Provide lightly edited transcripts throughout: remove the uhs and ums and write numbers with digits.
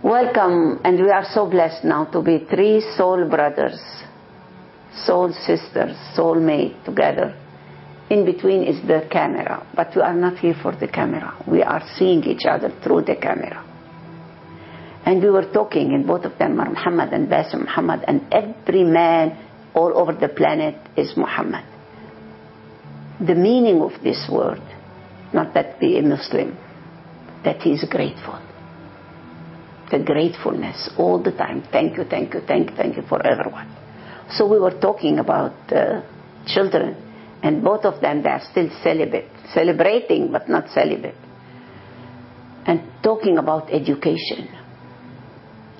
Welcome, and we are so blessed now to be three soul brothers, soul sisters, soul mate together. In between is the camera, but we are not here for the camera. We are seeing each other through the camera. And we were talking, and both of them are Muhammad and Basim Muhammad, and every man all over the planet is Muhammad. The meaning of this word, not that be a Muslim, that he is grateful. The gratefulness all the time. Thank you, thank you, thank you, thank you for everyone. So we were talking about children, and both of them, they are still celibate, celebrating but not celibate, and talking about education.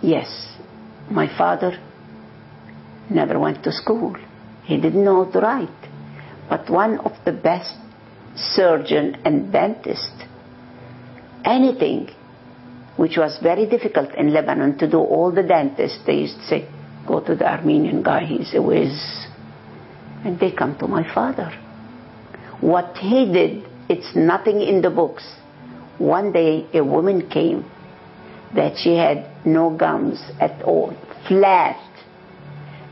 Yes, my father never went to school. He didn't know how to write, but one of the best surgeon and dentist. Anything which was very difficult in Lebanon to do, all the dentists, they used to say, go to the Armenian guy, he's a whiz. And they come to my father. What he did, it's nothing in the books. One day a woman came that she had no gums at all, flat.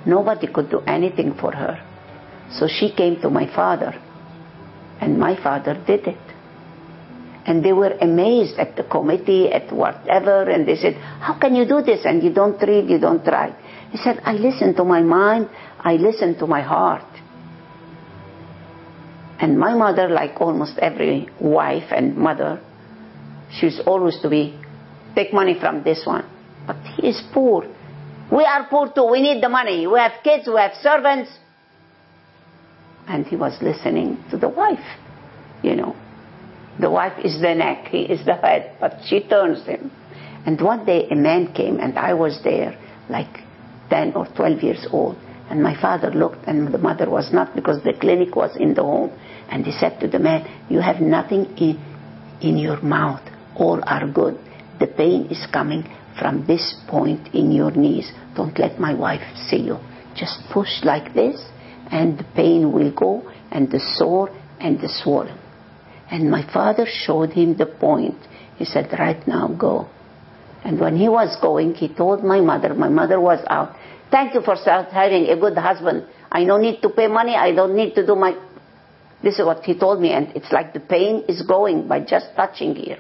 Nobody could do anything for her. So she came to my father, and my father did it. And they were amazed at the committee, at whatever, and they said, how can you do this? And you don't read, you don't write. He said, I listen to my mind, I listen to my heart. And my mother, like almost every wife and mother, she's always to be, take money from this one. But he is poor. We are poor too, we need the money. We have kids, we have servants. And he was listening to the wife, you know. The wife is the neck, he is the head, but she turns him. And one day a man came, and I was there, like 10 or 12 years old. And my father looked, and the mother was not, because the clinic was in the home. And he said to the man, you have nothing in your mouth. All are good. The pain is coming from this point in your knees. Don't let my wife see you. Just push like this, and the pain will go, and the sore and the swollen. And my father showed him the point. He said, right now, go. And when he was going, he told my mother was out, thank you for having a good husband. I don't need to pay money, I don't need to do my... This is what he told me, and it's like the pain is going by just touching here.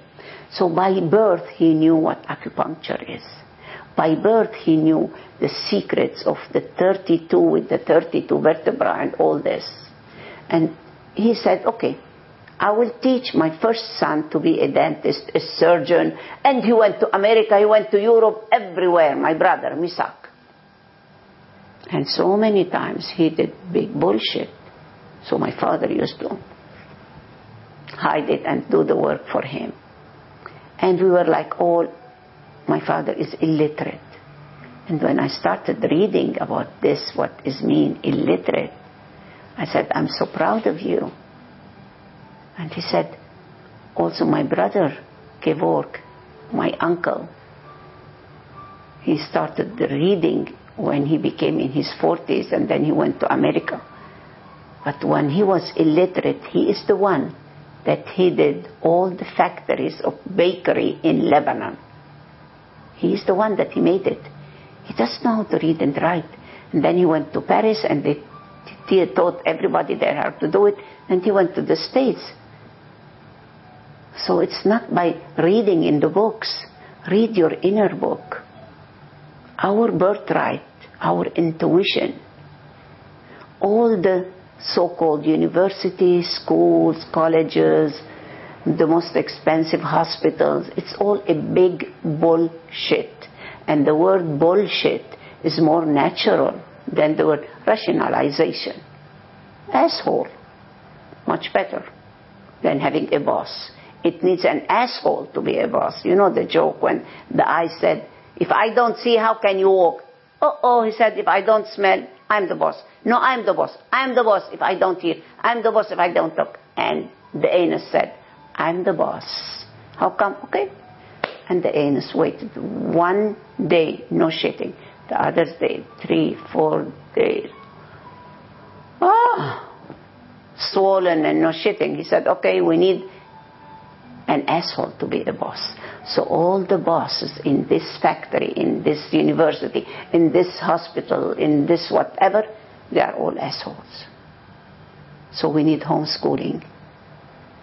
So by birth, he knew what acupuncture is. By birth, he knew the secrets of the 32 with the 32 vertebrae and all this. And he said, okay, I will teach my first son to be a dentist, a surgeon. And he went to America, he went to Europe, everywhere, my brother, Misak. And so many times he did big bullshit. So my father used to hide it and do the work for him. And we were like, oh, my father is illiterate. And when I started reading about this, what is mean illiterate, I said, I'm so proud of you. And he said, also my brother, Gevorg, my uncle, he started reading when he became in his 40s, and then he went to America. But when he was illiterate, he is the one that he did all the factories of bakery in Lebanon. He is the one that he made it. He doesn't know how to read and write. And then he went to Paris, and they taught everybody there how to do it, and he went to the States. So it's not by reading in the books. Read your inner book. Our birthright, our intuition, all the so-called universities, schools, colleges, the most expensive hospitals, it's all a big bullshit. And the word bullshit is more natural than the word rationalization. Asshole, much better than having a boss. It needs an asshole to be a boss. You know the joke when the eye said, if I don't see, how can you walk? Oh, he said, if I don't smell, I'm the boss. No, I'm the boss. I'm the boss if I don't hear. I'm the boss if I don't talk. And the anus said, I'm the boss. How come? Okay. And the anus waited 1 day, no shitting. The other day, 3, 4 days. Swollen and no shitting. He said, okay, we need an asshole to be the boss. So all the bosses in this factory, in this university, in this hospital, in this whatever, they are all assholes. So we need homeschooling.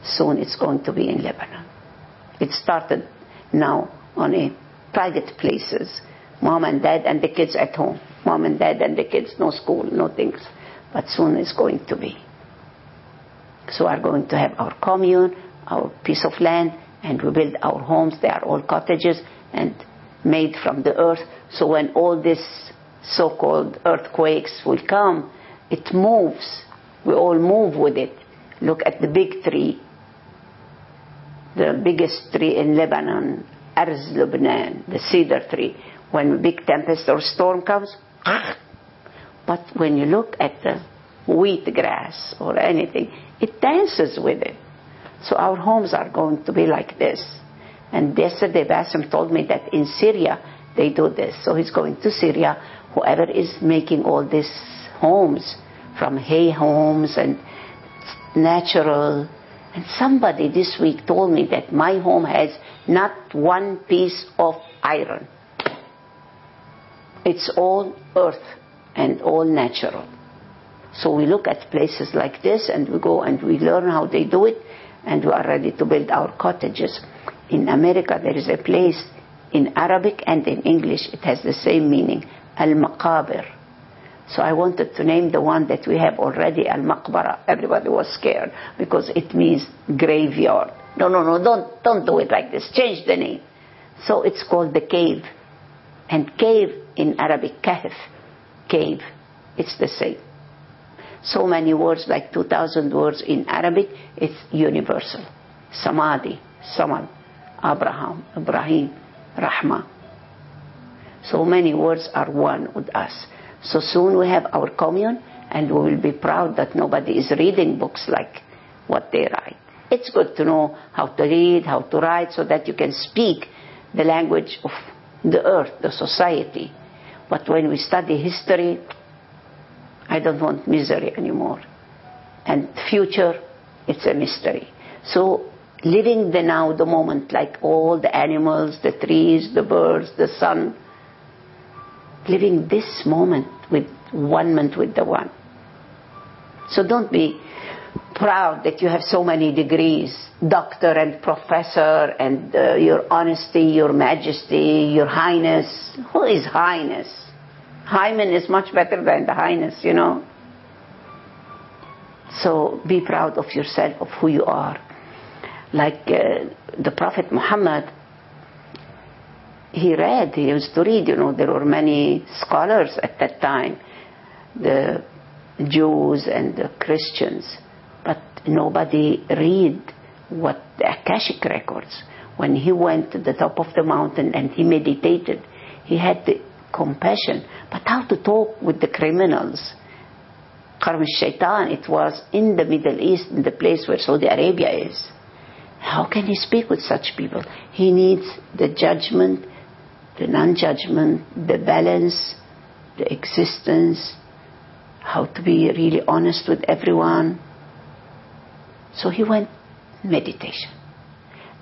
Soon it's going to be in Lebanon. It started now on a private places. Mom and dad and the kids at home. Mom and dad and the kids, no school, no things. But soon it's going to be. So we are going to have our commune, our piece of land, and we build our homes. They are all cottages and made from the earth. So when all these so-called earthquakes will come, it moves. We all move with it. Look at the big tree, the biggest tree in Lebanon, Arz Lebanon, the cedar tree. When a big tempest or storm comes, but when you look at the wheat grass or anything, it dances with it. So our homes are going to be like this. And yesterday Bassem told me that in Syria they do this. So he's going to Syria, whoever is making all these homes, from hay homes and natural. And somebody this week told me that my home has not one piece of iron. It's all earth and all natural. So we look at places like this and we go and we learn how they do it, and we are ready to build our cottages. In America there is a place in Arabic and in English, it has the same meaning, Al-Maqabir. So I wanted to name the one that we have already, Al-Maqbara. Everybody was scared because it means graveyard. No, don't do it like this. Change the name. So it's called the cave. And cave in Arabic, kahf, cave. It's the same. So many words, like 2,000 words in Arabic, it's universal. Samadi, Samad, Abraham, Ibrahim, Rahma. So many words are one with us. So soon we have our commune, and we will be proud that nobody is reading books like what they write. It's good to know how to read, how to write, so that you can speak the language of the earth, the society. But when we study history, I don't want misery anymore. And future, it's a mystery. So living the now, the moment, like all the animals, the trees, the birds, the sun, living this moment with the one. So don't be proud that you have so many degrees, doctor and professor, and your honesty, your majesty, your highness. Who is highness? Hymen is much better than the highness, you know. So be proud of yourself, of who you are. Like the Prophet Muhammad, he used to read, you know. There were many scholars at that time, the Jews and the Christians, but nobody read what the Akashic records. When he went to the top of the mountain and he meditated, he had the compassion, but how to talk with the criminals. Qarm al-Shaitan, it was in the Middle East, in the place where Saudi Arabia is. How can he speak with such people? He needs the judgment, the non-judgment, the balance, the existence, how to be really honest with everyone. So he went meditation.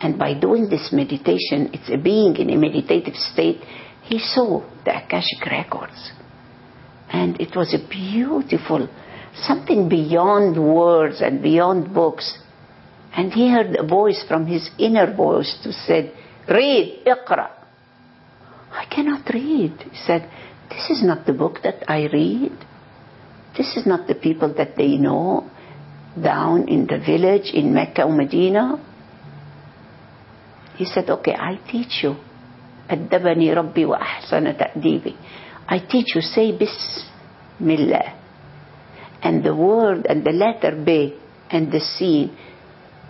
And by doing this meditation, it's a being in a meditative state, he saw the Akashic records. And it was a beautiful, something beyond words and beyond books. And he heard a voice from his inner voice to say, read, iqra. I cannot read. He said, this is not the book that I read. This is not the people that they know down in the village in Mecca or Medina. He said, okay, I teach you. أدبني ربي وأحسن تأديبي. I teach you, say Bismillah. And the word and the letter B and the Sin,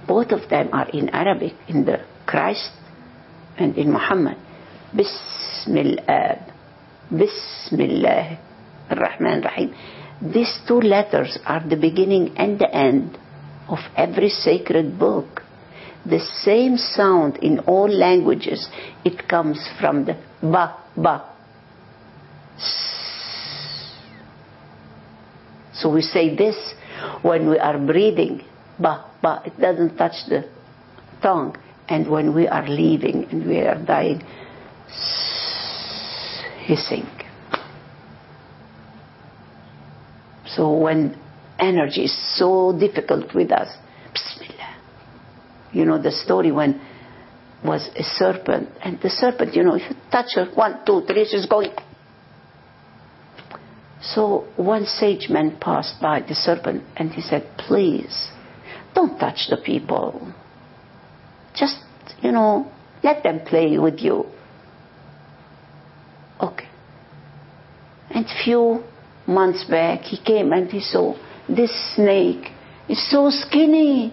both of them are in Arabic, in the Christ and in Muhammad. Bismillah, Bismillah ar-Rahman ar-Rahim. These two letters are the beginning and the end of every sacred book. The same sound in all languages. It comes from the ba, ba. So we say this when we are breathing, ba, ba. It doesn't touch the tongue. And when we are leaving and we are dying, hissing. So when energy is so difficult with us, Bismillah. You know the story when was a serpent, and the serpent, you know, if you touch her, 1, 2, 3, she's going. So one sage man passed by the serpent and he said, please, don't touch the people. Just, you know, let them play with you. Okay. And few months back, he came and he saw this snake is so skinny.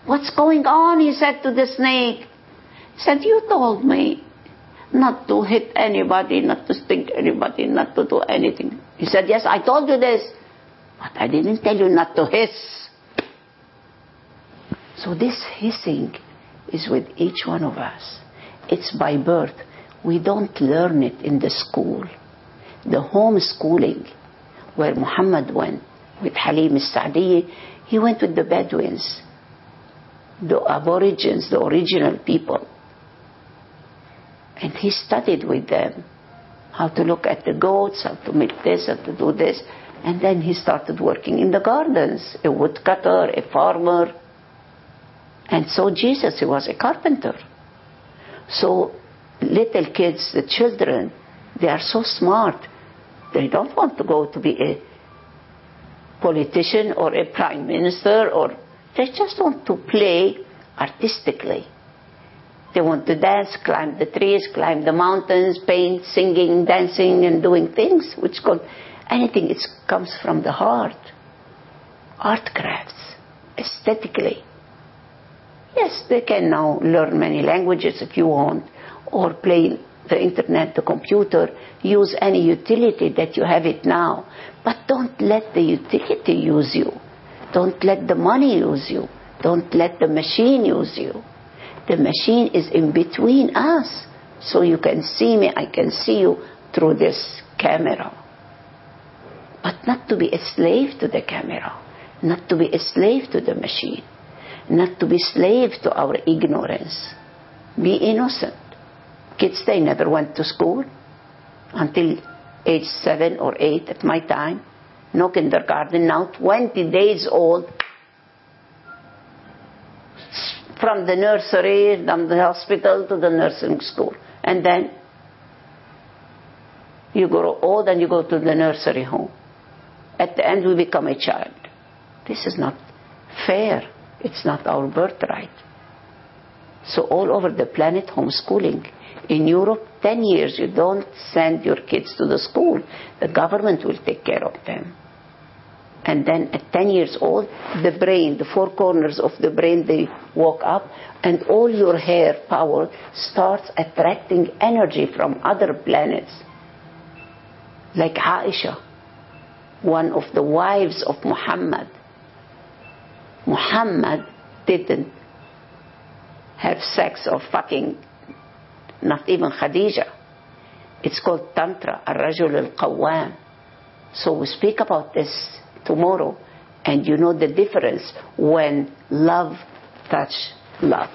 What's going on? He said to the snake. He said, you told me not to hit anybody, not to sting anybody, not to do anything. He said, yes, I told you this, but I didn't tell you not to hiss. So this hissing is with each one of us. It's by birth. We don't learn it in the school. The homeschooling, where Muhammad went with Halim al-Sa'di, he went with the Bedouins, the Aborigines, the original people. And he studied with them how to look at the goats, how to make this, how to do this. And then he started working in the gardens, a woodcutter, a farmer. And so Jesus, he was a carpenter. So little kids, the children, they are so smart. They don't want to go to be a politician or a prime minister, or they just want to play artistically. They want to dance, climb the trees, climb the mountains, paint, singing, dancing, and doing things, which called anything. It comes from the heart. Art crafts, aesthetically. Yes, they can now learn many languages if you want, or play the internet, the computer, use any utility that you have it now. But don't let the utility use you. Don't let the money use you. Don't let the machine use you. The machine is in between us. So you can see me, I can see you through this camera. But not to be a slave to the camera. Not to be a slave to the machine. Not to be slave to our ignorance. Be innocent. Kids, they never went to school until age 7 or 8 at my time. No kindergarten. Now 20 days old. From the nursery, from the hospital to the nursing school. And then you grow old and you go to the nursery home. At the end we become a child. This is not fair. It's not our birthright. So all over the planet, homeschooling. In Europe, 10 years, you don't send your kids to the school. The government will take care of them. And then at 10 years old, the brain, the 4 corners of the brain, they walk up, and all your hair power starts attracting energy from other planets. Like Aisha, one of the wives of Muhammad. Muhammad didn't have sex or fucking, not even Khadija. It's called Tantra, Ar-Rajul al-Qawwam. So we speak about this tomorrow, and you know the difference when love touch love.